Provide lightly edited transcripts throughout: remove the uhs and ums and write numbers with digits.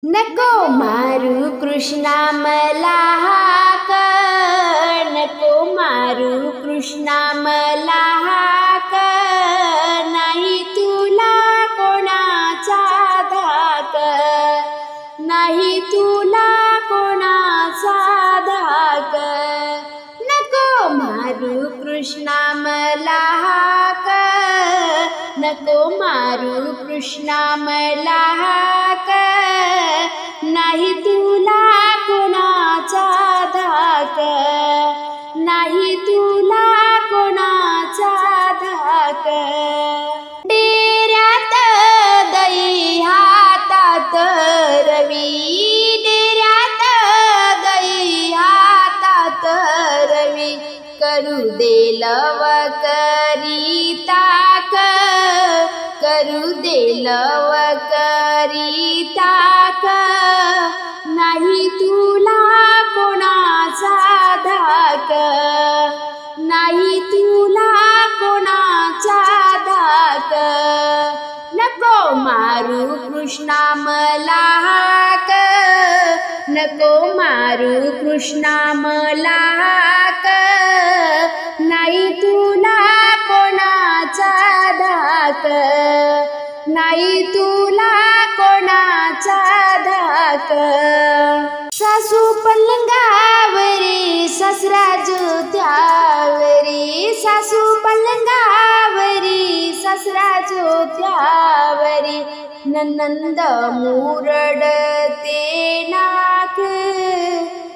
नको मारू कृष्णा मला हाक, नको मारू कृष्णा मला हाक, नाही तुला कोणाचा धाक, नाही तुला कोणाचा धाक. नको मारू कृष्णा मला हाक, नको मारू कृष्णा मला हाक, नाही तुला कोणाचा धाक, नाही तुला कोणाचा धाक. डेऱ्यात दही हातात रवी, डेऱ्यात दही हातात रवी, करू दे लव करी ताक, करू दे लव करी ताक, नाही तुला कोणाचा धाक, नाही तुला कोणाचा धाक. नको मारू कृष्णा मला हाक, नको मारू कृष्णा मला हाक, नाही तुला कोणाचा धाक, नाही तुला कोणाचा धाक. सासू पलंगावरी सासरा ज्योत्यावरी, सासू पलंगावरी सासरा ज्योत्यावरी, ननंद मुरडते नाक,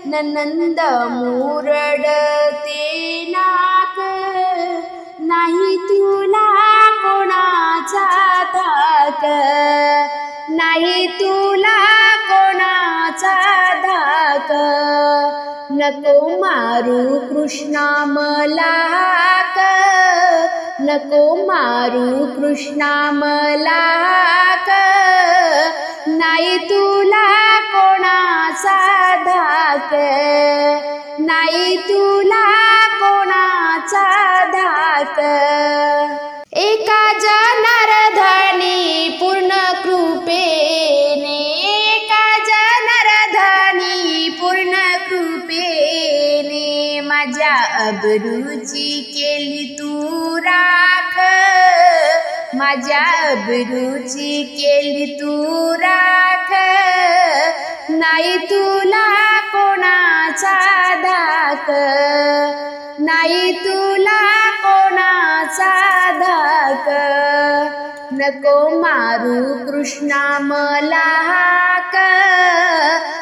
ननंद मुरडते नाक, नाही तुला कोणाचा धाक, नाही तुला कोणाचा धाक. नको मारू कृष्णा मला हाक, नको मारू कृष्णा मला हाक, नाही तुला कोणाचा धाक, नाही तुला कोणाचा धाक. एका जनार्दनी पूर्ण कृपेने, एका जनार्दनी पूर्ण कृपेने, माझ्या अब्रूची केली तू राख, माझ्या अब्रूची केली तू राख, नाही तुला कोणाचा धाक, नाही तुला कोणाचा धाक. नको मारू कृष्णा मला हाक,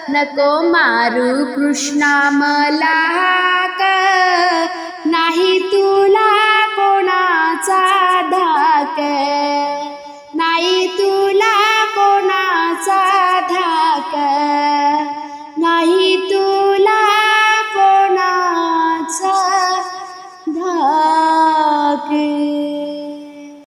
नको मारू कृष्णा मला हाक, नाही तुला कोणाचा धाक, नाही तुला कोणाचा धाक.